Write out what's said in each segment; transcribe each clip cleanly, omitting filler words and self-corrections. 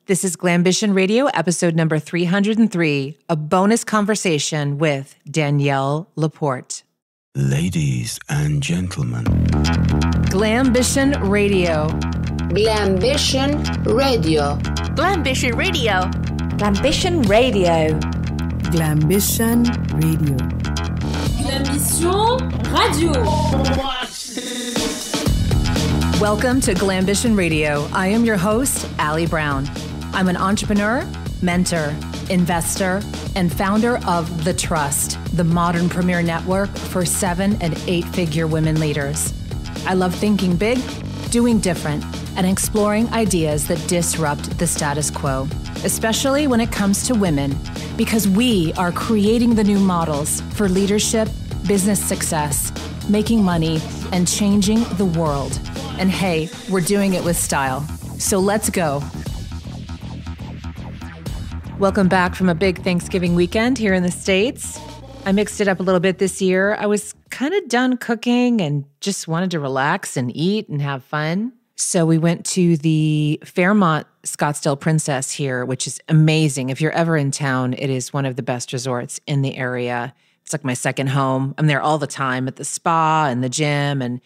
This is Glambition Radio, episode number 303, a bonus conversation with Danielle Laporte. Ladies and gentlemen. Glambition Radio. Glambition Radio. Glambition Radio. Glambition Radio. Glambition Radio. Glambition Radio. Welcome to Glambition Radio. I am your host, Allie Brown. I'm an entrepreneur, mentor, investor, and founder of The Trust, the modern premier network for 7- and 8-figure women leaders. I love thinking big, doing different, and exploring ideas that disrupt the status quo, especially when it comes to women, because we are creating the new models for leadership, business success, making money, and changing the world. And hey, we're doing it with style. So let's go. Welcome back from a big Thanksgiving weekend here in the States. I mixed it up a little bit this year. I was kind of done cooking and just wanted to relax and eat and have fun. So we went to the Fairmont Scottsdale Princess here, which is amazing. If you're ever in town, it is one of the best resorts in the area. It's like my second home. I'm there all the time at the spa and the gym and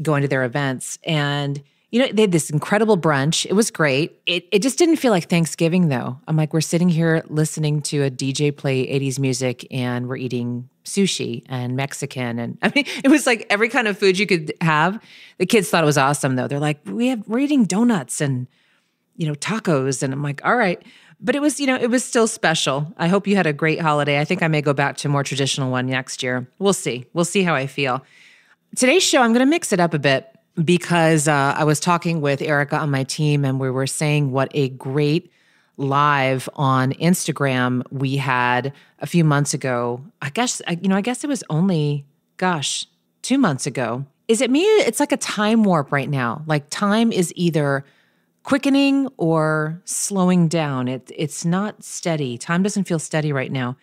going to their events. And you know, they had this incredible brunch. It was great. It just didn't feel like Thanksgiving, though. I'm like, we're sitting here listening to a DJ play 80s music, and we're eating sushi and Mexican. And I mean, it was like every kind of food you could have. The kids thought it was awesome, though. They're like, we're eating donuts and, tacos. And I'm like, all right. But it was, it was still special. I hope you had a great holiday. I think I may go back to a more traditional one next year. We'll see. We'll see how I feel. Today's show, I'm going to mix it up a bit, because I was talking with Erica on my team, and we were saying what a great live on Instagram we had a few months ago. I guess it was only, 2 months ago. Is it me? It's like a time warp right now. Like time is either quickening or slowing down. It's not steady. Time doesn't feel steady right now.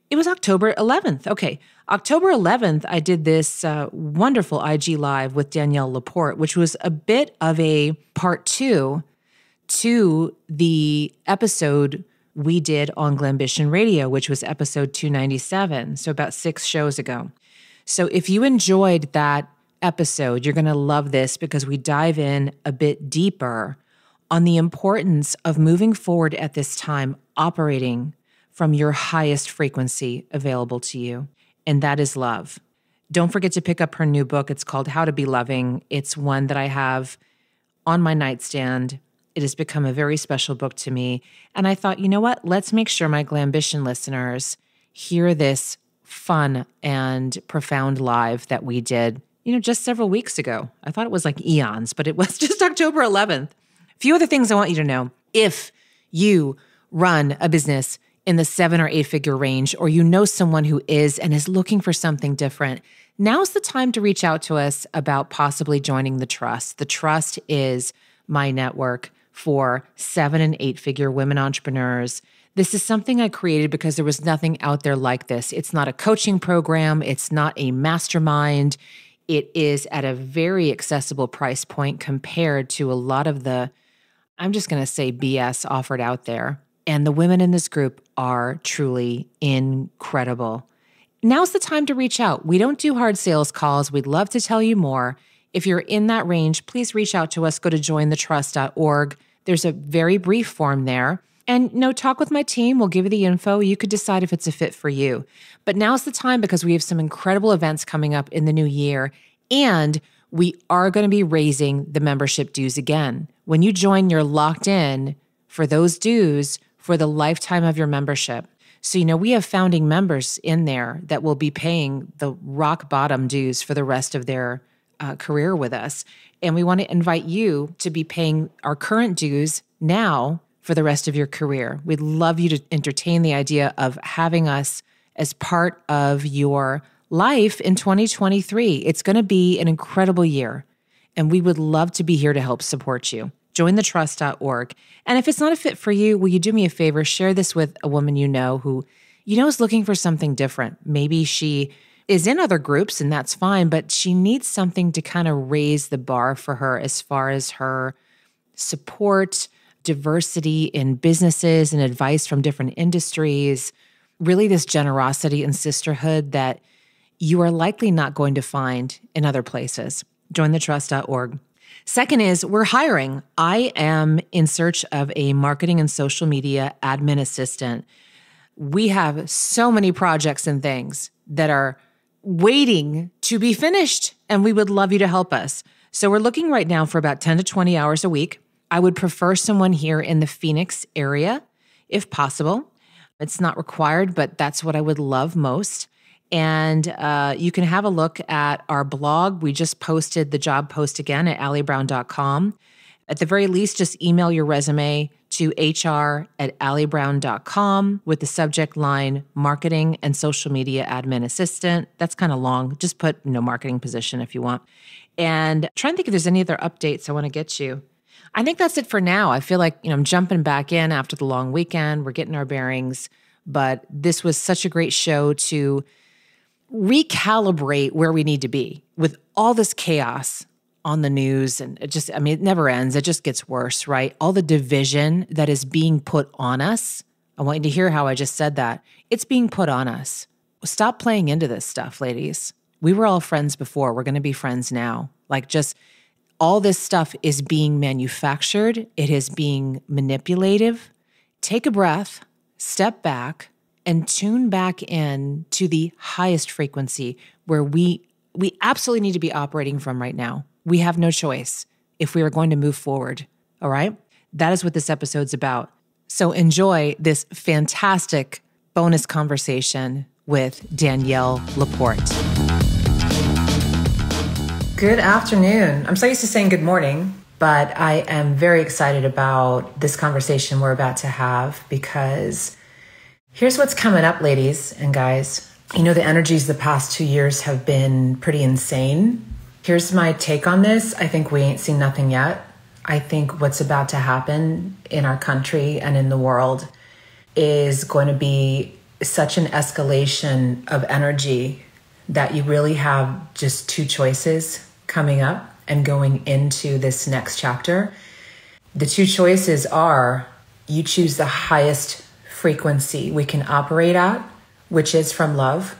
It was October 11th. Okay. October 11th, I did this wonderful IG Live with Danielle Laporte, which was a bit of a part 2 to the episode we did on Glambition Radio, which was episode 297, so about 6 shows ago. So if you enjoyed that episode, you're going to love this, because we dive in a bit deeper on the importance of moving forward at this time, operating from your highest frequency available to you. And that is love. Don't forget to pick up her new book. It's called How to Be Loving. It's one that I have on my nightstand. It has become a very special book to me. And I thought, you know what? Let's make sure my Glambition listeners hear this fun and profound live that we did, just several weeks ago. I thought it was like eons, but it was just October 11th. A few other things I want you to know. If you run a business in the 7- or 8-figure range, or you know someone who is and is looking for something different, now's the time to reach out to us about possibly joining The Trust. The Trust is my network for 7- and 8-figure women entrepreneurs. This is something I created because there was nothing out there like this. It's not a coaching program. It's not a mastermind. It is at a very accessible price point compared to a lot of the, I'm just going to say, BS offered out there. And the women in this group are truly incredible. Now's the time to reach out. We don't do hard sales calls. We'd love to tell you more. If you're in that range, please reach out to us. Go to jointhetrust.org. There's a very brief form there. And, talk with my team. We'll give you the info. You could decide if it's a fit for you. But now's the time, because we have some incredible events coming up in the new year. And we are going to be raising the membership dues again. When you join, you're locked in for those dues for the lifetime of your membership. So, we have founding members in there that will be paying the rock bottom dues for the rest of their career with us. And we want to invite you to be paying our current dues now for the rest of your career. We'd love you to entertain the idea of having us as part of your life in 2023. It's going to be an incredible year, and we would love to be here to help support you. jointhetrust.org. And if it's not a fit for you, will you do me a favor? Share this with a woman who is looking for something different. Maybe she is in other groups, and that's fine, but she needs something to kind of raise the bar for her as far as her support, diversity in businesses and advice from different industries, really this generosity and sisterhood that you are likely not going to find in other places. Jointhetrust.org. Second is we're hiring. I am in search of a marketing and social media admin assistant. We have so many projects and things that are waiting to be finished, and we would love you to help us. So we're looking right now for about 10 to 20 hours a week. I would prefer someone here in the Phoenix area, if possible. It's not required, but that's what I would love most. And you can have a look at our blog. We just posted the job post again at alliebrown.com. At the very least, just email your resume to hr@alliebrown.com with the subject line marketing and social media admin assistant. That's kind of long. Just put marketing position if you want. And try and think if there's any other updates I want to get you. I think that's it for now. I feel like, I'm jumping back in after the long weekend. We're getting our bearings. But this was such a great show to recalibrate where we need to be with all this chaos on the news. And it never ends. It just gets worse, right? All the division that is being put on us. I want you to hear how I just said that. It's being put on us. Stop playing into this stuff, ladies. We were all friends before. We're going to be friends now. All this stuff is being manufactured. It is being manipulative. Take a breath, step back, and tune back in to the highest frequency where we absolutely need to be operating from right now. We have no choice if we are going to move forward, all right? That is what this episode's about. So enjoy this fantastic bonus conversation with Danielle Laporte. Good afternoon. I'm so used to saying good morning, but I am very excited about this conversation we're about to have because here's what's coming up, ladies and guys. The energies the past 2 years have been pretty insane. Here's my take on this. I think we ain't seen nothing yet. I think what's about to happen in our country and in the world is going to be such an escalation of energy that you really have just two choices coming up and going into this next chapter. The two choices are you choose the highest frequency we can operate at, which is from love.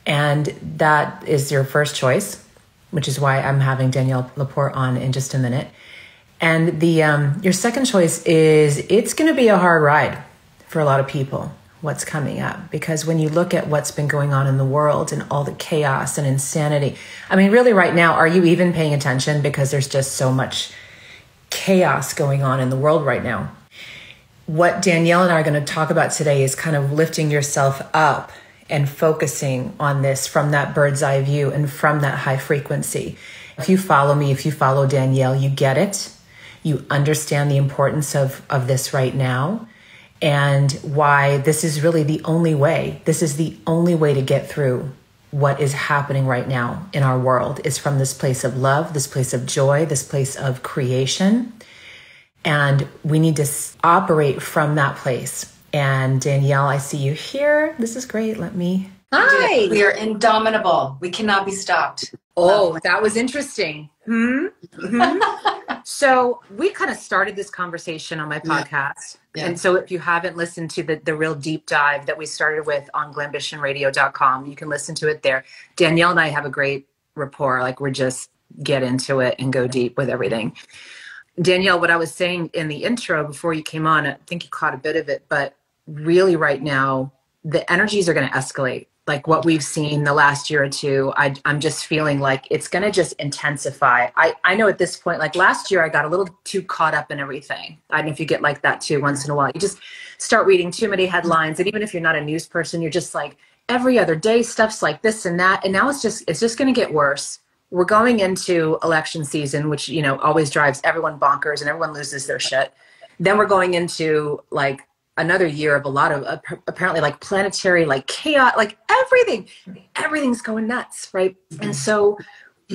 And that is your first choice, which is why I'm having Danielle Laporte on in just a minute. And your second choice is it's going to be a hard ride for a lot of people, what's coming up. Because when you look at what's been going on in the world and all the chaos and insanity, really right now, are you even paying attention? Because there's just so much chaos going on in the world right now. What Danielle and I are going to talk about today is kind of lifting yourself up and focusing on this from that bird's eye view and from that high frequency. If you follow me, if you follow Danielle, you get it. You understand the importance of this right now and why this is really the only way. This is the only way to get through what is happening right now in our world is from this place of love, this place of joy, this place of creation. And we need to operate from that place. And Danielle, I see you here. This is great. Hi. We are indomitable. We cannot be stopped. Oh, that was interesting. So we kind of started this conversation on my podcast. Yeah. And so if you haven't listened to the real deep dive that we started with on glambitionradio.com, you can listen to it there. Danielle and I have a great rapport. We're just get into it and go deep with everything. Danielle, what I was saying in the intro before you came on, I think you caught a bit of it, but really right now, the energies are going to escalate. What we've seen the last year or two, I'm just feeling like it's going to just intensify. I know at this point, last year, I got a little too caught up in everything. I don't know if you get like that too once in a while. You just start reading too many headlines. And even if you're not a news person, you're just every other day, stuff's like this and that. And now it's just going to get worse. We're going into election season, which, always drives everyone bonkers and everyone loses their shit. Then we're going into another year of a lot of apparently planetary, chaos, everything's going nuts. Right. And so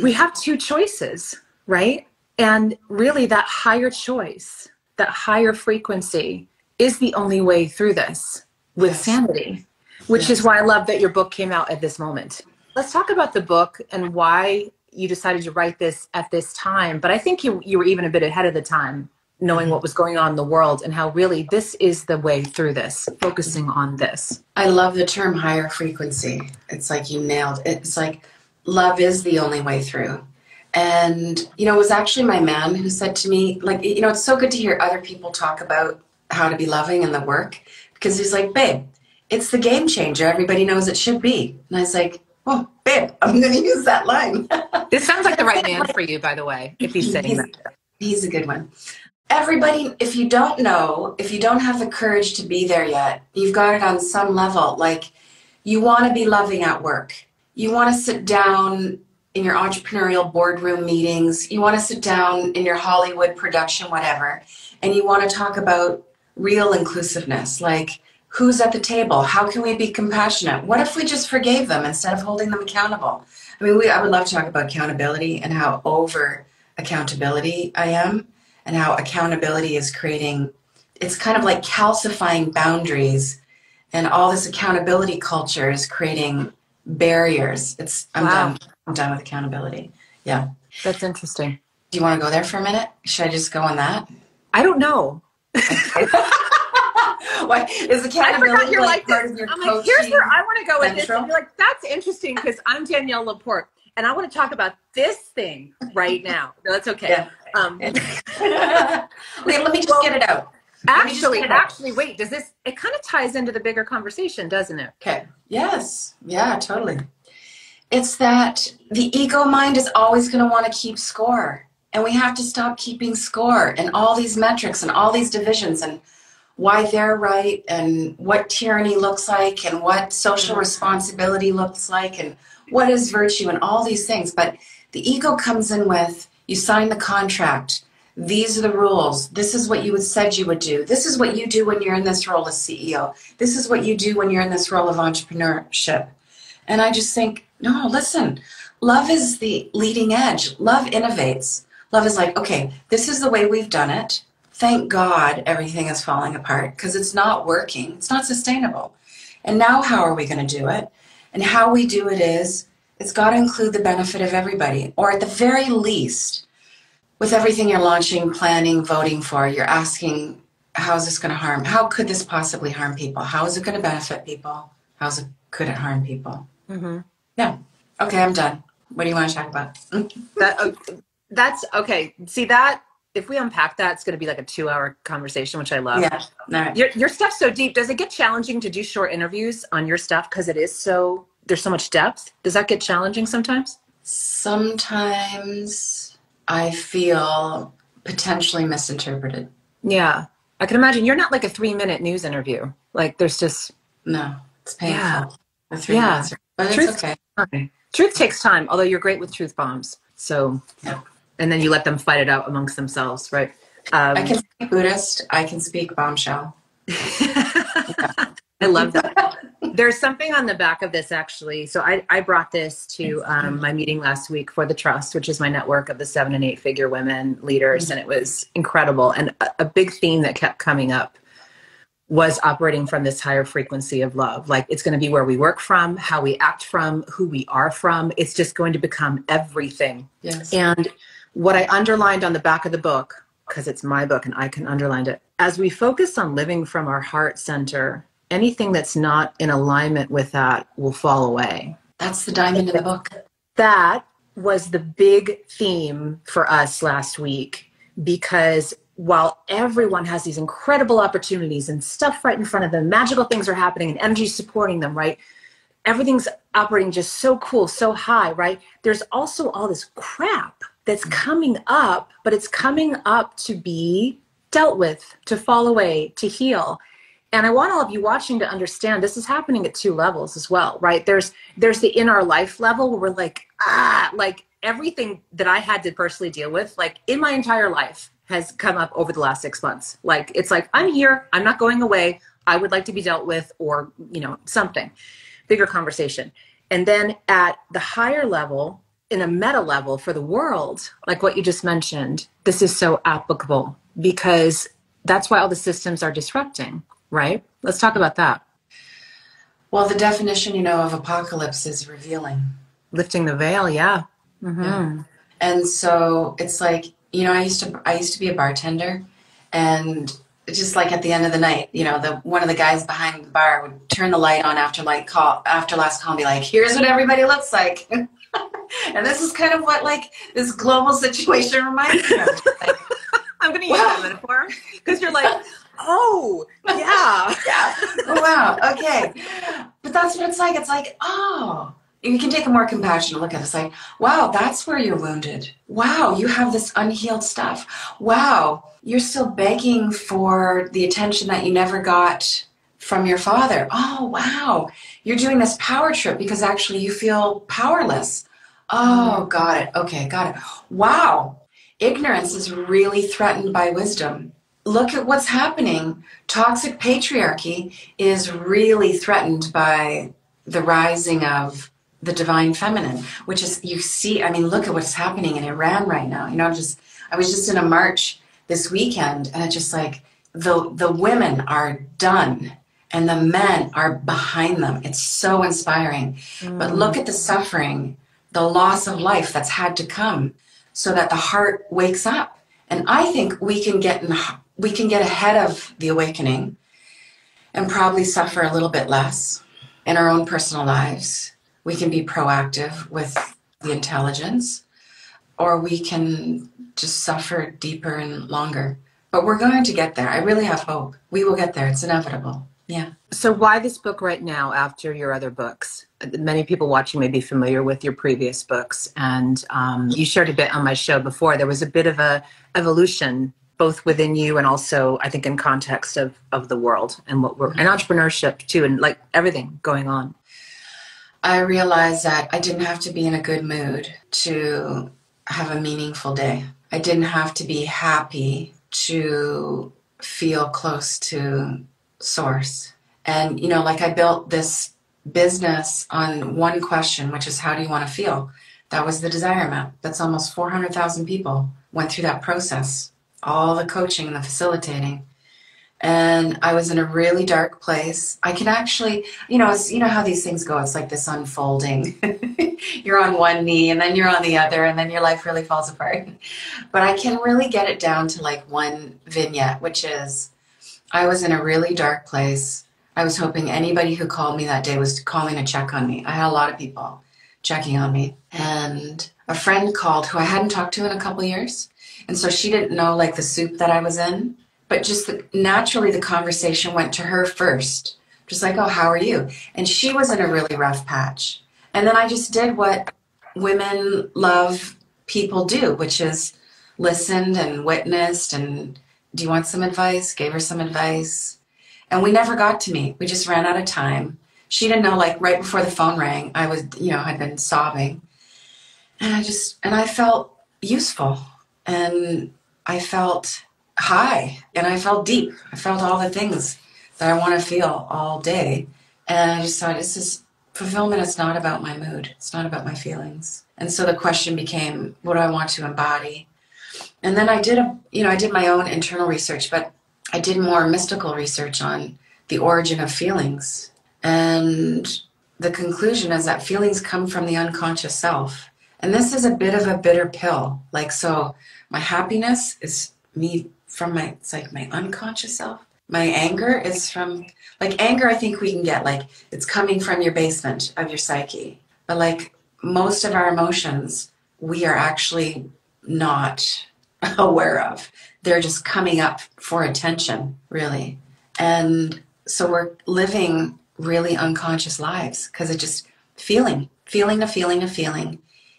we have two choices. Right. And really that higher choice, that higher frequency is the only way through this with sanity, which is why I love that your book came out at this moment. Let's talk about the book and why you decided to write this at this time. But I think you were even a bit ahead of the time knowing what was going on in the world and how really this is the way through this, focusing on this. I love the term higher frequency. It's like you nailed it. It's like love is the only way through. And, it was actually my man who said to me, like, it's so good to hear other people talk about how to be loving in the work, because he's like, babe, it's the game changer everybody knows it should be. And I was like, oh, babe, I'm going to use that line. This sounds like the right man for you, by the way, if he's saying that. He's a good one. Everybody, if you don't know, if you don't have the courage to be there yet, you've got it on some level. Like, you want to be loving at work. You want to sit down in your entrepreneurial boardroom meetings. You want to sit down in your Hollywood production, whatever, and you want to talk about real inclusiveness. Like, who's at the table? How can we be compassionate? What if we just forgave them instead of holding them accountable? I mean, I would love to talk about accountability and how over accountability I am, and how accountability is creating, it's kind of like calcifying boundaries, and all this accountability culture is creating barriers. I'm done with accountability. Yeah. That's interesting. Do you want to go there for a minute? Should I just go on that? I don't know. Why is accountability you're like part of your I'm coaching? like, here's where I want to go with central? this. And you're like, that's interesting because I'm Danielle Laporte and I want to talk about this thing right now. No, that's okay. Yeah. Wait, let me just get it out. Actually, wait, it kind of ties into the bigger conversation, doesn't it? Okay. Yes. Yeah, totally. It's that the ego mind is always going to want to keep score. And we have to stop keeping score and all these metrics and all these divisions and why they're right and what tyranny looks like and what social responsibility looks like and what is virtue and all these things. But the ego comes in with, you sign the contract. These are the rules. This is what you said you would do. This is what you do when you're in this role as CEO. This is what you do when you're in this role of entrepreneurship. And I just think, no, listen, love is the leading edge. Love innovates. Love is like, okay, this is the way we've done it. Thank God everything is falling apart because it's not working. It's not sustainable. And now how are we going to do it? And how we do it is, it's got to include the benefit of everybody. Or at the very least, with everything you're launching, planning, voting for, you're asking, how is this going to harm? How could this possibly harm people? How is it going to benefit people? Could it harm people? Mm-hmm. Yeah. Okay, I'm done. What do you want to talk about? That's okay. See that? If we unpack that, it's going to be like a 2-hour conversation, which I love. Yeah. All right. Your stuff's so deep. Does it get challenging to do short interviews on your stuff because there's so much depth? Does that get challenging sometimes? Sometimes I feel potentially misinterpreted. Yeah. I can imagine you're not like a 3-minute news interview. Like there's just... No, it's painful. Yeah. The 3 minutes. But it's okay. Truth takes time, although you're great with truth bombs. So... Yeah. And then you let them fight it out amongst themselves, right? I can speak Buddhist. I can speak bombshell. I love that. There's something on the back of this, actually. So I brought this to my meeting last week for the Trust, which is my network of the 7- and 8-figure women leaders. And it was incredible. And a big theme that kept coming up was operating from this higher frequency of love. Like it's going to be where we work from, how we act from, who we are from. It's just going to become everything. Yes. And what I underlined on the back of the book, because it's my book and I can underline it, as we focus on living from our heart center, anything that's not in alignment with that will fall away. That's the diamond in the book. That was the big theme for us last week, because while everyone has these incredible opportunities and stuff right in front of them, magical things are happening and energy supporting them, right? Everything's operating just so cool, so high, right? There's also all this crap that's coming up, but it's coming up to be dealt with, to fall away, to heal. And I want all of you watching to understand this is happening at 2 levels as well, right? There's the in our life level where we're like, like everything that I had to personally deal with, like in my entire life has come up over the last 6 months. Like, it's like, I'm here, I'm not going away. I would like to be dealt with, or, something bigger conversation. And then at the higher level, in a meta level for the world, like what you just mentioned, this is so applicable because that's why all the systems are disrupting, right? Let's talk about that. Well, the definition, of apocalypse is revealing. Lifting the veil, yeah. Mm-hmm. Yeah. And so it's like, I used to be a bartender, And just like at the end of the night, you know, one of the guys behind the bar would turn the light on after last call and be like, here's what everybody looks like. And this is kind of what like this global situation reminds me of. Like, I'm going to use that metaphor because you're like, oh, yeah. Yeah. Oh, wow. Okay. But that's what it's like. It's like, oh, you can take a more compassionate look at it. It's like, wow, that's where you're wounded. Wow, you have this unhealed stuff. Wow, you're still begging for the attention that you never got from your father. Oh, wow, you're doing this power trip because actually you feel powerless. Oh, got it. Okay, got it. Wow, ignorance is really threatened by wisdom. Look at what's happening. Toxic patriarchy is really threatened by the rising of the divine feminine, which is, you see, I mean, look at what's happening in Iran right now. You know, I was just in a march this weekend, and it's just like the women are done and the men are behind them. It's so inspiring. But look at the suffering, the loss of life that's had to come so that the heart wakes up. And I think we can get ahead of the awakening and probably suffer a little bit less in our own personal lives. We can be proactive with the intelligence, or we can just suffer deeper and longer. But we're going to get there. I really have hope. We will get there. It's inevitable. Yeah. So why this book right now after your other books? Many people watching may be familiar with your previous books. And you shared a bit on my show before. There was a bit of a evolution, both within you and also, I think, in context of the world and and entrepreneurship too, and like everything going on. I realized that I didn't have to be in a good mood to have a meaningful day. I didn't have to be happy to feel close to source. And, you know, like I built this business on one question, which is how do you want to feel? That was the desire map. That's almost 400,000 people went through that process, all the coaching and the facilitating. And I was in a really dark place. I can actually, you know how these things go. It's like this unfolding. You're on one knee and then you're on the other and then your life really falls apart. But I can really get it down to like one vignette, which is I was in a really dark place. I was hoping anybody who called me that day was calling to check on me. I had a lot of people checking on me. And a friend called who I hadn't talked to in a couple years. And so she didn't know like the soup that I was in. But just naturally, the conversation went to her first. Just like, oh, how are you? And she was in a really rough patch. And then I just did what women love people do, which is listened and witnessed. And do you want some advice? Gave her some advice. And we never got to meet. We just ran out of time. She didn't know, like right before the phone rang, I was, had been sobbing. And I felt useful. And I felt high and I felt deep. I felt all the things that I want to feel all day. And I just thought, fulfillment is not about my mood. It's not about my feelings. And so the question became, what do I want to embody? And then I did my own internal research, but I did more mystical research on the origin of feelings. And the conclusion is that feelings come from the unconscious self. And this is a bit of a bitter pill. Like, so my happiness is me from my unconscious self. My anger is from, like, anger I think we can get, like, it's coming from your basement of your psyche. But like most of our emotions, we are actually not aware of. They're just coming up for attention, really. And so we're living really unconscious lives because it's just feeling.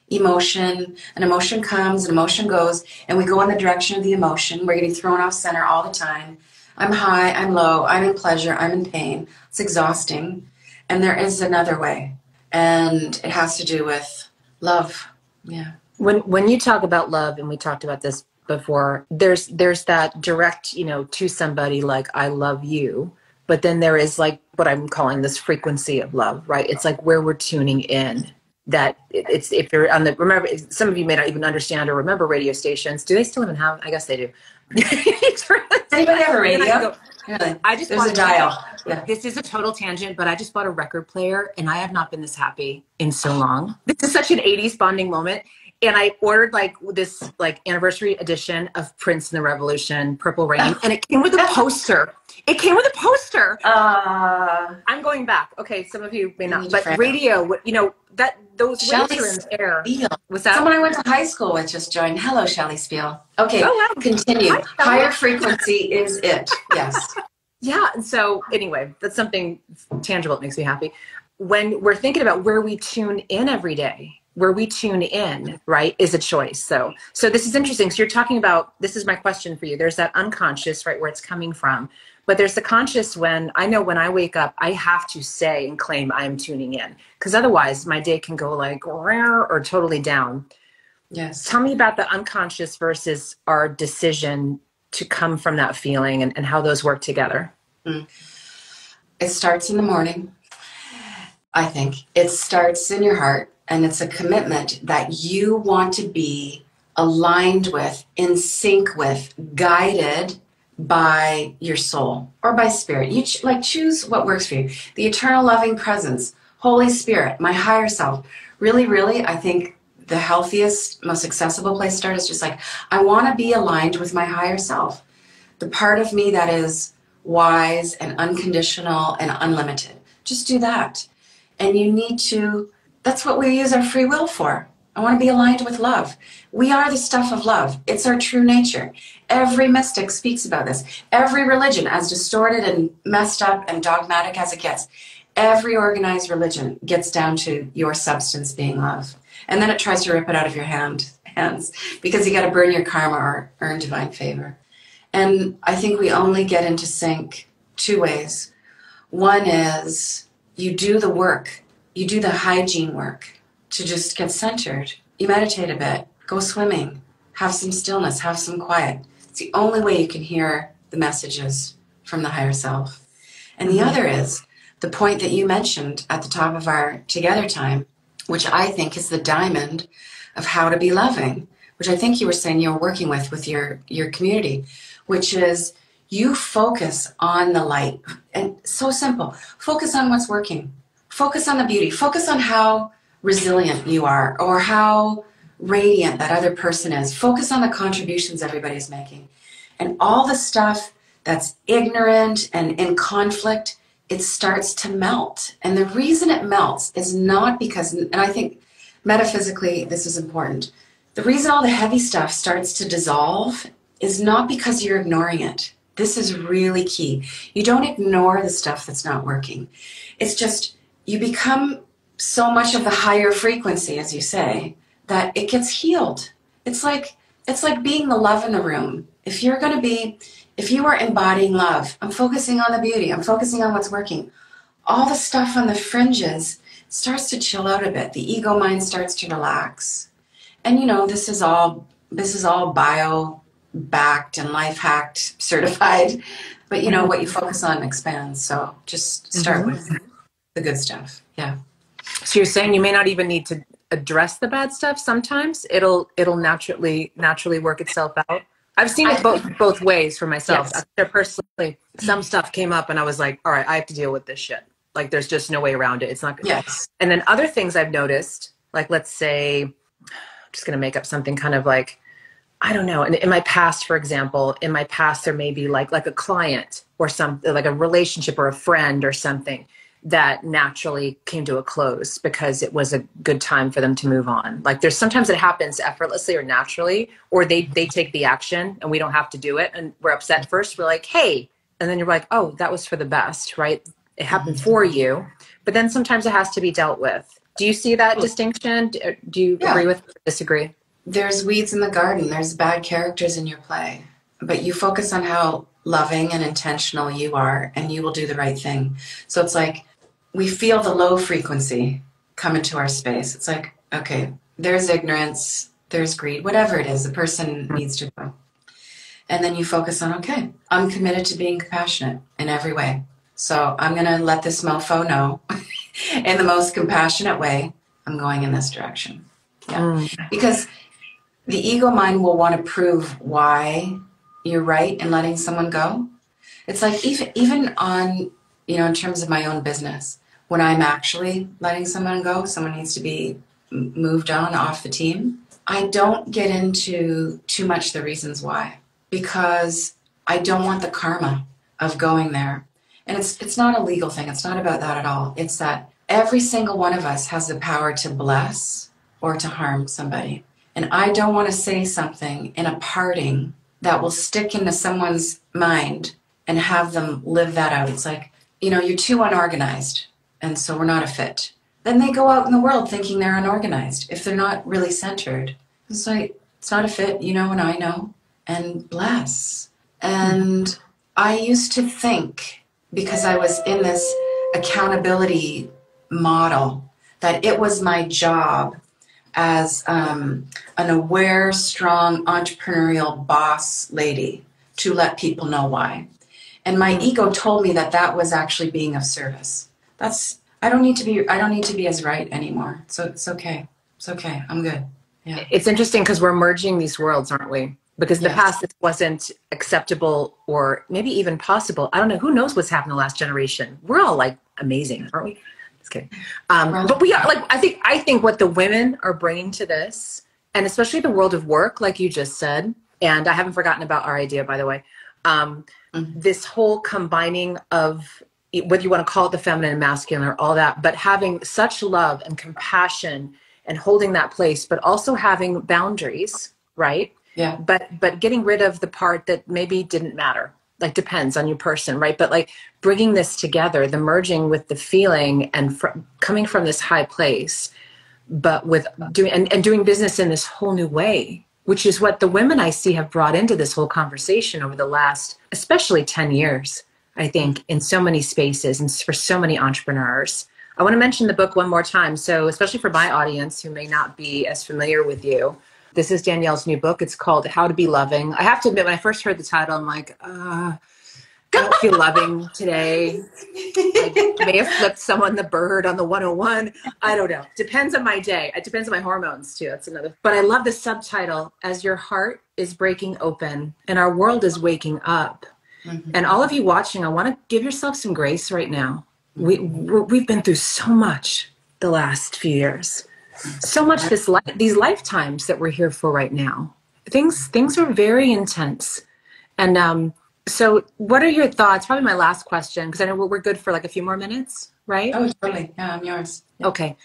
Emotion, an emotion comes, an emotion goes, and we go in the direction of the emotion. We're getting thrown off center all the time. I'm high, I'm low, I'm in pleasure, I'm in pain. It's exhausting. And there is another way. And it has to do with love. Yeah. When you talk about love, and we talked about this before, there's that direct, to somebody like, I love you. But then there is like what I'm calling this frequency of love, right? It's like where we're tuning in. That it's, if you're on the, remember, some of you may not even understand or remember radio stations. Do they still even have? I guess they do. Does anybody have a radio? Really? I just There's a dial. Yeah. This is a total tangent, but I just bought a record player and I have not been this happy in so long. This is such an 80s bonding moment. And I ordered like this like anniversary edition of Prince and the Revolution, Purple Rain, and it came with a poster. It came with a poster. I'm going back. Okay, some of you may not, but radio, you know, that those waves are in the air. Was that someone I went to high school with just joined? Hello, Shelley Spiel. Okay, continue. Higher frequency is it. Yes. Yeah. And so anyway, that's something tangible that makes me happy. When we're thinking about where we tune in every day, where we tune in, right, is a choice. So this is interesting. So you're talking about, this is my question for you. There's that unconscious, right, where it's coming from. But there's the conscious when I know when I wake up, I have to say and claim I'm tuning in. Because otherwise my day can go like rare or totally down. Yes. Tell me about the unconscious versus our decision to come from that feeling and how those work together. It starts in the morning, I think. It starts in your heart, and it's a commitment that you want to be aligned with, in sync with, guided by your soul or by spirit. You choose what works for you. The eternal loving presence, Holy Spirit, my higher self. Really, really, I think the healthiest, most accessible place to start is just like, I want to be aligned with my higher self. The part of me that is wise and unconditional and unlimited. Just do that. And you need to, that's what we use our free will for. I want to be aligned with love. We are the stuff of love. It's our true nature. Every mystic speaks about this. Every religion, as distorted and messed up and dogmatic as it gets, every organized religion gets down to your substance being love. And then it tries to rip it out of your hands because you got to burn your karma or earn divine favor. And I think we only get into sync two ways. One is you do the work, you do the hygiene work to just get centered. You meditate a bit, go swimming, have some stillness, have some quiet. It's the only way you can hear the messages from the higher self. And the other is the point that you mentioned at the top of our together time, which I think is the diamond of how to be loving, which I think you were saying you were working with your community, which is you focus on the light. And so simple. Focus on what's working. Focus on the beauty. Focus on how resilient you are or how radiant that other person is. Focus on the contributions everybody's making. And all the stuff that's ignorant and in conflict, it starts to melt. And the reason it melts is not because, and I think metaphysically this is important, the reason all the heavy stuff starts to dissolve is not because you're ignoring it. This is really key. You don't ignore the stuff that's not working. It's just you become so much of the higher frequency, as you say, that it gets healed. It's like being the love in the room. If you are embodying love, I'm focusing on the beauty, I'm focusing on what's working. All the stuff on the fringes starts to chill out a bit. The ego mind starts to relax. And this is all bio backed and life hacked certified, but what you focus on expands. So just start with the good stuff. Yeah. So you're saying you may not even need to address the bad stuff. Sometimes it'll naturally work itself out. I've seen it both ways for myself. Yes. Personally, some stuff came up and I was like, all right, I have to deal with this shit. Like there's just no way around it. It's not good. Yes. And then other things I've noticed, like let's say, I'm just going to make up something kind of like, I don't know. In my past, for example, there may be like a client or something, like a relationship or a friend or something that naturally came to a close because it was a good time for them to move on. Like there's sometimes it happens effortlessly or naturally, or they take the action and we don't have to do it. And we're upset first. We're like, hey, and then you're like, oh, that was for the best, right? It happened for you. But then sometimes it has to be dealt with. Do you see that distinction? Do you agree with or disagree? There's weeds in the garden. There's bad characters in your play. But you focus on how loving and intentional you are, and you will do the right thing. So it's like we feel the low frequency come into our space. It's like, okay, there's ignorance, there's greed, whatever it is, the person needs to go. And then you focus on, okay, I'm committed to being compassionate in every way. So I'm going to let this mofo know in the most compassionate way, I'm going in this direction. Yeah. Because the ego mind will want to prove why you're right in letting someone go. It's like even on, in terms of my own business, when I'm actually letting someone go, someone needs to be moved on off the team. I don't get into too much the reasons why, because I don't want the karma of going there. And it's not a legal thing. It's not about that at all. It's that every single one of us has the power to bless or to harm somebody. And I don't want to say something in a parting that will stick into someone's mind and have them live that out. It's like, you're too unorganized, and so we're not a fit. Then they go out in the world thinking they're unorganized if they're not really centered. It's like, it's not a fit, and I know, and bless. And I used to think, because I was in this accountability model, that it was my job as an aware, strong, entrepreneurial boss lady to let people know why. And my ego told me that that was actually being of service. I don't need to be as right anymore. So it's okay. It's okay. I'm good. Yeah. It's interesting because we're merging these worlds, aren't we? Because in the past it wasn't acceptable or maybe even possible. I don't know. Who knows what's happened in the last generation? We're all like amazing, aren't we? Just kidding. But we are like, I think what the women are bringing to this, and especially the world of work, like you just said, and I haven't forgotten about our idea, by the way, this whole combining of, whether you want to call it the feminine and masculine or all that, but having such love and compassion and holding that place, but also having boundaries, right? Yeah. But getting rid of the part that maybe didn't matter, like depends on your person, right? But like bringing this together, the merging with the feeling and coming from this high place, but with doing business in this whole new way, which is what the women I see have brought into this whole conversation over the last, especially 10 years, I think, in so many spaces and for so many entrepreneurs. I want to mention the book one more time. So especially for my audience who may not be as familiar with you, this is Danielle's new book. It's called How to Be Loving. I have to admit, when I first heard the title, I'm like, I don't feel loving today. I may have flipped someone the bird on the 101. I don't know. Depends on my day. It depends on my hormones too. That's another. But I love the subtitle, As Your Heart is Breaking Open and Our World is Waking Up. Mm-hmm. And all of you watching, I want to give yourself some grace right now. We've been through so much the last few years. So much these lifetimes that we're here for right now. Things are very intense. And so what are your thoughts? Probably my last question, because I know we're good for like a few more minutes, right? Oh, totally. Yeah, I'm yours. Yeah. Okay.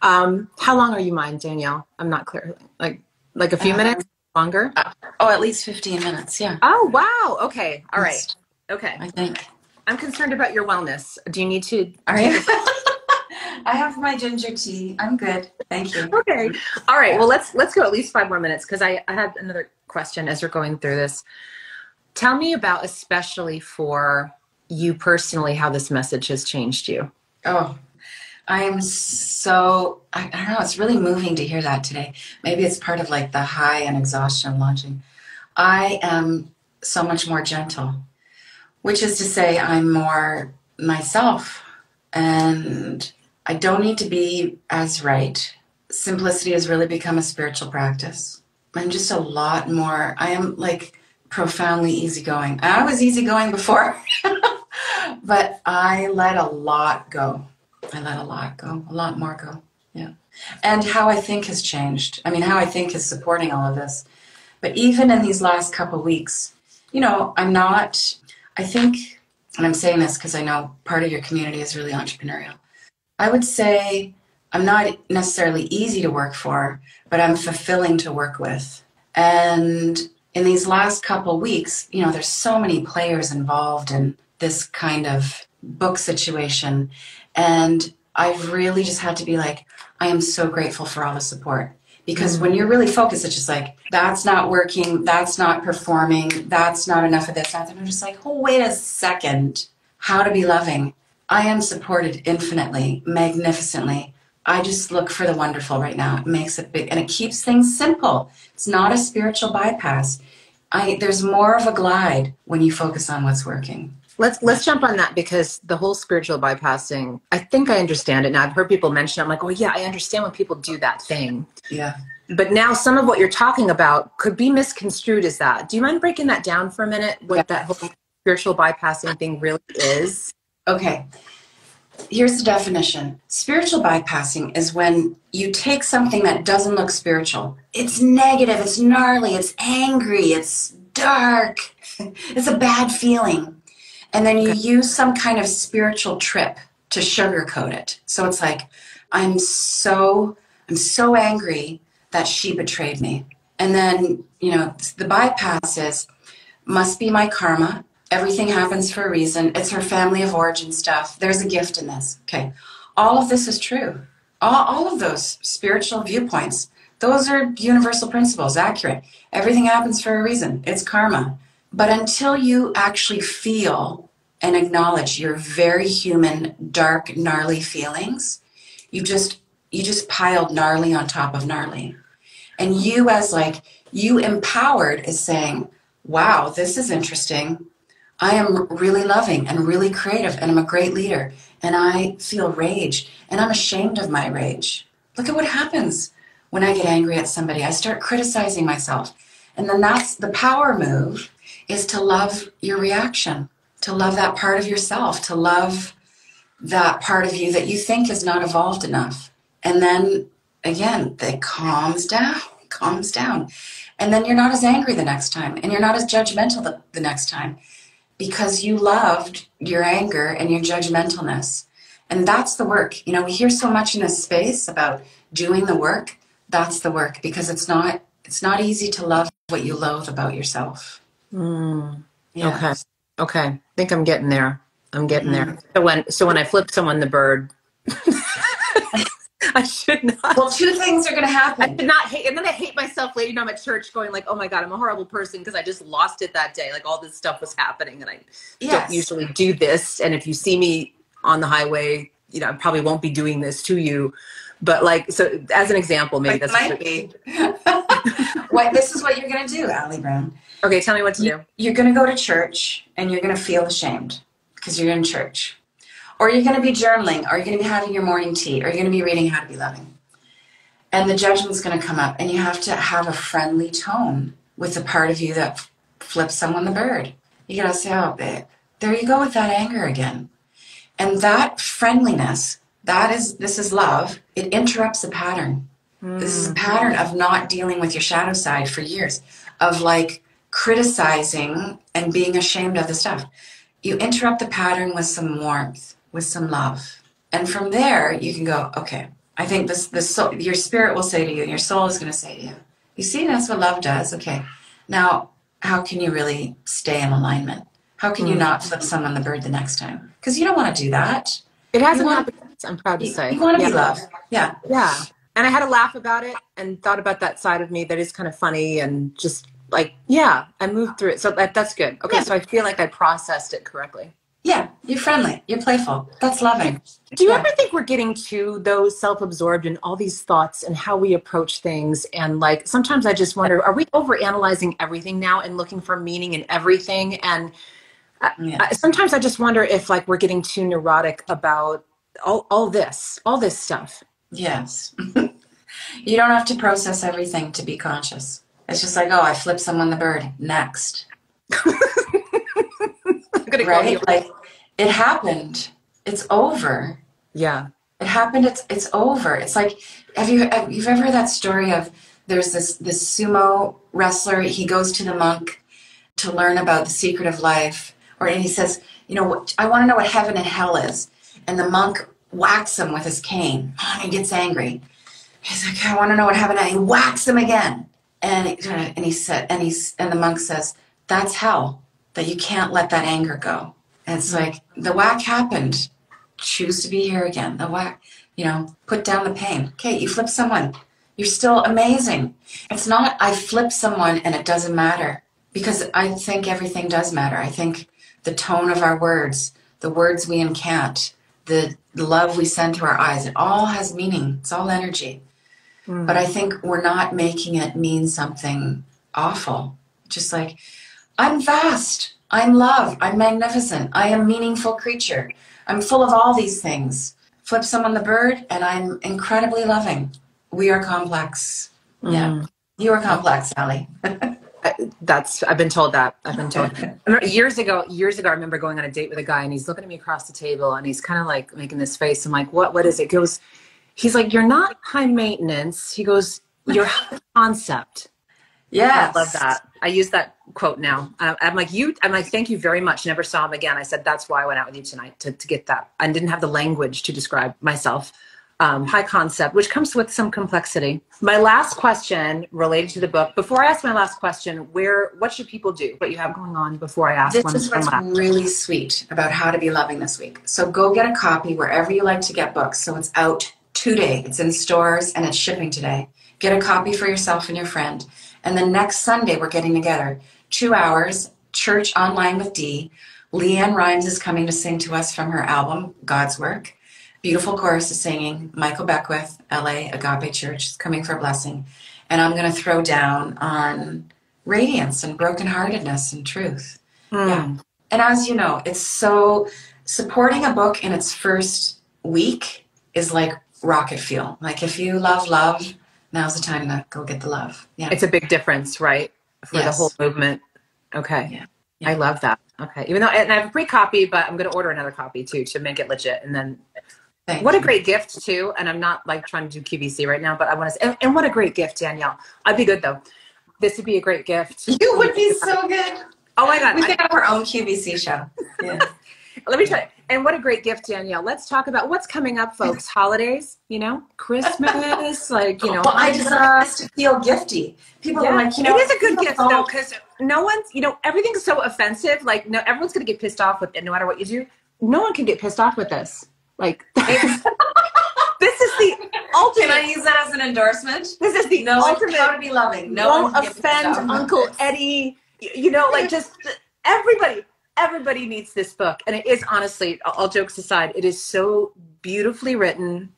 How long are you mine, Danielle? I'm not clear. Like a few minutes? Longer? At least 15 minutes. Yeah. Oh, wow. Okay. All right. Okay. I think. I'm concerned about your wellness. Do you need to? Are you? I have my ginger tea. I'm good. Thank you. Okay. All right. Well, let's go at least 5 more minutes, because I had another question as we're going through this. Tell me about, especially for you personally, how this message has changed you. Oh, I am so, I don't know, it's really moving to hear that today. Maybe it's part of like the high and exhaustion of launching. I am so much more gentle, which is to say I'm more myself, and I don't need to be as right. Simplicity has really become a spiritual practice. I'm just a lot more, I am like profoundly easygoing. I was easygoing before, but I let a lot go. A lot more go. Yeah. And how I think has changed. I mean, how I think is supporting all of this. But even in these last couple of weeks, I think, and I'm saying this because I know part of your community is really entrepreneurial. I would say I'm not necessarily easy to work for, but I'm fulfilling to work with. And in these last couple of weeks, there's so many players involved in this kind of book situation. And I've really just had to be like, I am so grateful for all the support. Because when you're really focused, it's just like, that's not working, that's not performing, that's not enough of this. And I'm just like, oh, wait a second. How to be loving. I am supported infinitely, magnificently. I just look for the wonderful right now. It makes it big, and it keeps things simple. It's not a spiritual bypass. There's more of a glide when you focus on what's working. Let's jump on that, because the whole spiritual bypassing, I think I understand it now. I've heard people mention it. I'm like, oh yeah, I understand when people do that thing. Yeah. But now some of what you're talking about could be misconstrued as that. Do you mind breaking that down for a minute? What that whole spiritual bypassing thing really is? Okay. Here's the definition. Spiritual bypassing is when you take something that doesn't look spiritual. It's negative, it's gnarly, it's angry, it's dark, it's a bad feeling. And then you use some kind of spiritual trip to sugarcoat it. So it's like, I'm so angry that she betrayed me. And then, the bypass is, must be my karma. Everything happens for a reason. It's her family of origin stuff. There's a gift in this. Okay. All of this is true. All of those spiritual viewpoints, those are universal principles, accurate. Everything happens for a reason. It's karma. But until you actually feel and acknowledge your very human, dark, gnarly feelings, you just piled gnarly on top of gnarly. And you you empowered is saying, wow, this is interesting. I am really loving and really creative, and I'm a great leader, and I feel rage, and I'm ashamed of my rage. Look at what happens when I get angry at somebody. I start criticizing myself. And then that's the power move, is to love your reaction, to love that part of yourself, to love that part of you that you think is not evolved enough. And then, again, it calms down. And then you're not as angry the next time, and you're not as judgmental the next time. Because you loved your anger and your judgmentalness. And that's the work. We hear so much in this space about doing the work. That's the work, because it's not easy to love what you loathe about yourself. Yeah. Okay. I think I'm getting there. there. So when I flip someone the bird, I should not. Well, two things are going to happen. I should not hate, and then I hate myself later. I'm at church going like, oh my God, I'm a horrible person because I just lost it that day. Like all this stuff was happening, and I don't usually do this. And if you see me on the highway, I probably won't be doing this to you. But so as an example, maybe that's might be. This is what you're going to do, Allie Brown. Okay, tell me what to do. You're going to go to church, and you're going to feel ashamed because you're in church. Or you're going to be journaling, or you're going to be having your morning tea, or you're going to be reading How to Be Loving. And the judgment's going to come up, and you have to have a friendly tone with the part of you that flips someone the bird. You got to say, oh, babe, there you go with that anger again. And that friendliness, this is love. It interrupts the pattern. This is a pattern of not dealing with your shadow side for years, of criticizing and being ashamed of the stuff. You interrupt the pattern with some warmth, with some love. And from there, you can go, okay, I think your spirit will say to you, and your soul is going to say to you, you see, that's what love does. Okay. Now, how can you really stay in alignment? How can you not flip someone the bird the next time? Because you don't want to do that. It hasn't happened. I'm proud to say. You want to be loved. Yeah. Yeah. And I had a laugh about it and thought about that side of me that is kind of funny, and just I moved through it. So that's good. Okay. Yeah. So I feel like I processed it correctly. Yeah. You're friendly. You're playful. That's loving. Do you ever think we're getting too, self-absorbed in all these thoughts and how we approach things? And sometimes I just wonder, are we overanalyzing everything now and looking for meaning in everything? And sometimes I just wonder if we're getting too neurotic about all this stuff. Yes. You don't have to process everything to be conscious. It's just I flipped someone the bird. Next. Right? It happened. It's over. Yeah. It happened. It's over. It's you've ever heard that story of there's this sumo wrestler. He goes to the monk to learn about the secret of life. And he says, I want to know what heaven and hell is. And the monk whacks him with his cane. And he gets angry. He's like, I want to know what heaven and hell. He whacks him again. And the monk says, that's hell, that you can't let that anger go. And it's the whack happened. Choose to be here again. The whack, put down the pain. Okay, you flip someone. You're still amazing. It's not I flip someone and it doesn't matter, because I think everything does matter. I think the tone of our words, the words we incant, the love we send to our eyes, it all has meaning. It's all energy. But I think we're not making it mean something awful. Just I'm vast, I'm love, I'm magnificent, I am a meaningful creature, I'm full of all these things. Flip someone the bird, and I'm incredibly loving. We are complex. Yeah. You are complex, Allie. I've been told that. I've been told years ago, I remember going on a date with a guy and he's looking at me across the table and he's kind of like making this face. I'm like, what is it? He's like, you're not high maintenance. He goes, you're high concept. Yes. I love that. I use that quote now. I'm like, thank you very much. Never saw him again. I said, that's why I went out with you tonight to get that. I didn't have the language to describe myself. High concept, which comes with some complexity. My last question related to the book. Before I ask my last question, what should people do? What you have going on before I ask This is what's really sweet about How to Be Loving this week. So go get a copy wherever you like to get books. So it's out today. It's in stores and it's shipping today. Get a copy for yourself and your friend. And then next Sunday, we're getting together. 2 hours, church online with Dee. Leanne Rhymes is coming to sing to us from her album, God's Work. Beautiful chorus is singing. Michael Beckwith, LA Agape Church, is coming for a blessing. And I'm going to throw down on radiance and brokenheartedness and truth. Yeah. And as you know, it's so, supporting a book in its first week is like rocket fuel. Like if you love love, now's the time to go get the love. Yeah. It's a big difference, right? For the whole movement. Okay. Yeah. I love that. Okay. Even though, and I have a free copy, but I'm going to order another copy too, to make it legit. And then what a great gift too. And I'm not like trying to do QVC right now, but I want to say, and what a great gift, Danielle. I'd be good though. This would be a great gift. You would be so good. Oh my God. We could have our own QVC show. Yeah. Let me tell you. And what a great gift, Danielle. Let's talk about what's coming up, folks. Holidays, Christmas, like, Well, I designed this to feel gifty. People are like, it is a good gift though, because no one's, everything's so offensive. Like, no, everyone's going to get pissed off with it no matter what you do. No one can get pissed off with this. Like, this is the ultimate. Can I use that as an endorsement? This is the ultimate. How to Be Loving. Won't offend Uncle Eddie. Like just everybody needs this book. And it is, honestly, all jokes aside, it is so beautifully written.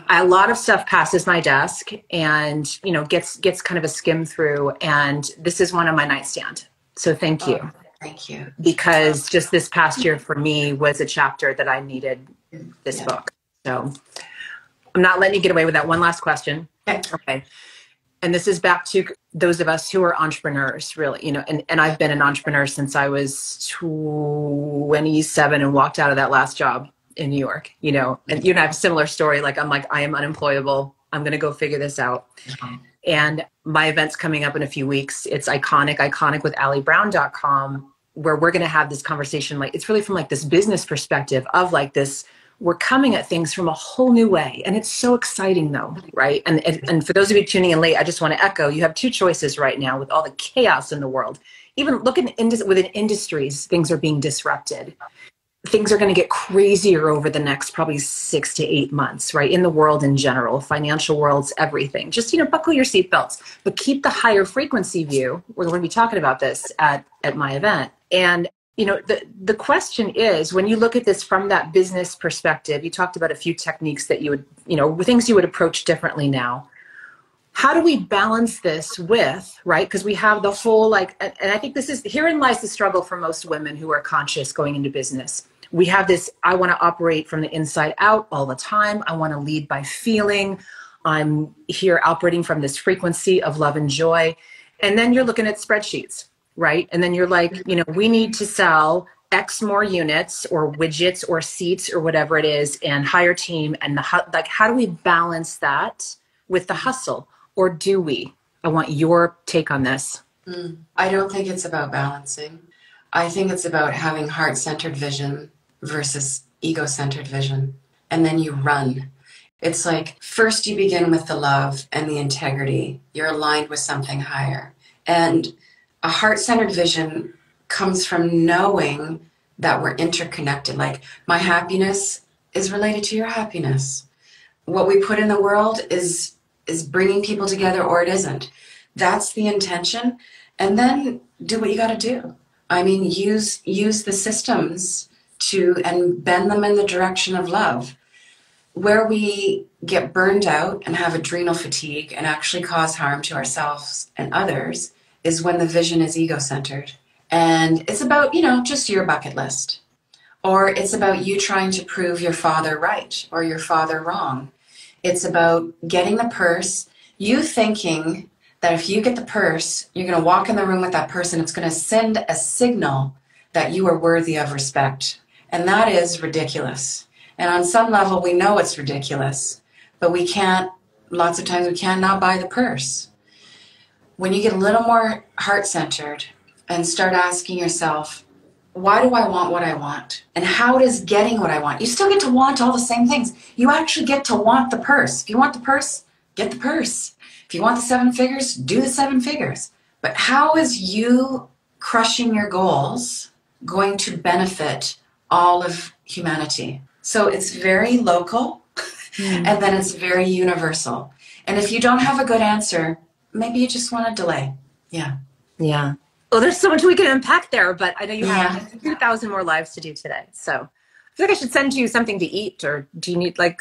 A lot of stuff passes my desk and, gets kind of a skim through. And this is one on my nightstand. So thank you. Thank you. Because just this past year for me was a chapter that I needed this book. So I'm not letting you get away with that. One last question. Okay. And this is back to those of us who are entrepreneurs, really, and I've been an entrepreneur since I was 27 and walked out of that last job in New York, and I have a similar story. Like, I am unemployable. I'm going to go figure this out. And my event's coming up in a few weeks. It's iconic with AllieBrown.com, where we're going to have this conversation. Like, it's really from like this business perspective of like this, we're coming at things from a whole new way. And it's so exciting though, right? And for those of you tuning in late, I just want to echo, you have two choices right now with all the chaos in the world. Even looking within industries, things are being disrupted. Things are going to get crazier over the next probably 6 to 8 months, right? In the world in general, financial worlds, everything. Just, buckle your seatbelts, but keep the higher frequency view. We're going to be talking about this at my event. And the question is, when you look at this from that business perspective, you talked about a few techniques that you would, things you would approach differently now. How do we balance this with, right? Because we have the whole, and I think herein lies the struggle for most women who are conscious going into business. We have this, I want to operate from the inside out all the time. I want to lead by feeling. I'm here operating from this frequency of love and joy. And then you're looking at spreadsheets. Right. And then you're like, we need to sell X more units or widgets or seats or whatever it is and hire team. And how do we balance that with the hustle? Or do we? I want your take on this. I don't think it's about balancing. I think it's about having heart-centered vision versus ego-centered vision. And then you run. It's like first you begin with the love and the integrity. You're aligned with something higher. And a heart-centered vision comes from knowing that we're interconnected. Like, my happiness is related to your happiness. What we put in the world is bringing people together, or it isn't. That's the intention. And then do what you got to do. I mean, use the systems and bend them in the direction of love. Where we get burned out and have adrenal fatigue and actually cause harm to ourselves and others is when the vision is ego-centered. And it's about, just your bucket list. Or it's about you trying to prove your father right or your father wrong. It's about getting the purse, you thinking that if you get the purse, you're going to walk in the room with that person. It's going to send a signal that you are worthy of respect. And that is ridiculous. And on some level, we know it's ridiculous, but we can't, lots of times we cannot buy the purse. When you get a little more heart-centered and start asking yourself, why do I want what I want? And how does getting what I want? You still get to want all the same things. You actually get to want the purse. If you want the purse, get the purse. If you want the 7 figures, do the 7 figures. But how is you crushing your goals going to benefit all of humanity? So it's very local, and then it's very universal. And if you don't have a good answer, maybe you just want to delay. Yeah. Yeah. Well, there's so much we can unpack there, but I know you have 2,000 more lives to do today. So I feel like I should send you something to eat, or do you need like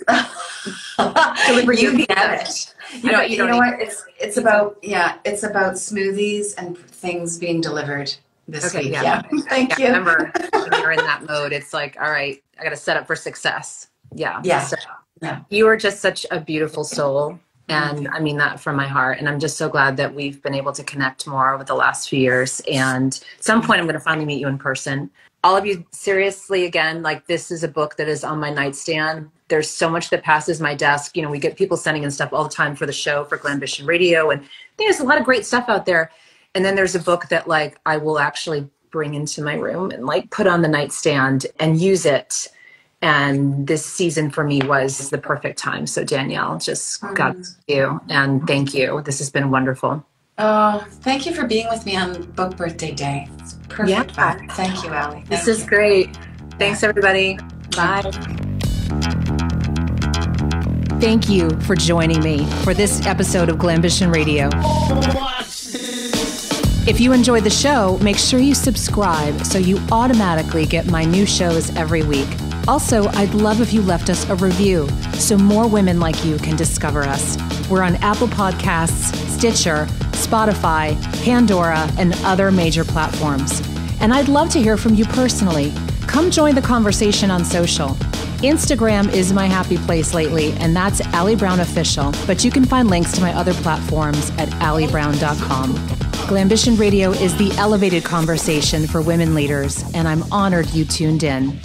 deliver you it? You know what? It's about smoothies and things being delivered this week. Yeah. Thank you. I remember when you're in that mode, it's like, all right, I got to set up for success. Yeah. Yeah. So, you are just such a beautiful soul. And I mean that from my heart. And I'm just so glad that we've been able to connect more over the last few years. And at some point, I'm going to finally meet you in person. All of you, seriously, again, like this is a book that is on my nightstand. There's so much that passes my desk. You know, we get people sending in stuff all the time for the show, for Glambition Radio. And there's a lot of great stuff out there. And then there's a book that like I will actually bring into my room and like put on the nightstand and use it. And this season for me was the perfect time. So Danielle, just God bless you and thank you. This has been wonderful. Oh, thank you for being with me on Book Birthday Day. It's perfect. Yeah. Thank you, Allie. This is great. Thanks, everybody. Bye. Thank you for joining me for this episode of Glambition Radio. If you enjoyed the show, make sure you subscribe so you automatically get my new shows every week. Also, I'd love if you left us a review so more women like you can discover us. We're on Apple Podcasts, Stitcher, Spotify, Pandora, and other major platforms. And I'd love to hear from you personally. Come join the conversation on social. Instagram is my happy place lately, and that's Allie Brown Official, but you can find links to my other platforms at alliebrown.com. Glambition Radio is the elevated conversation for women leaders, and I'm honored you tuned in.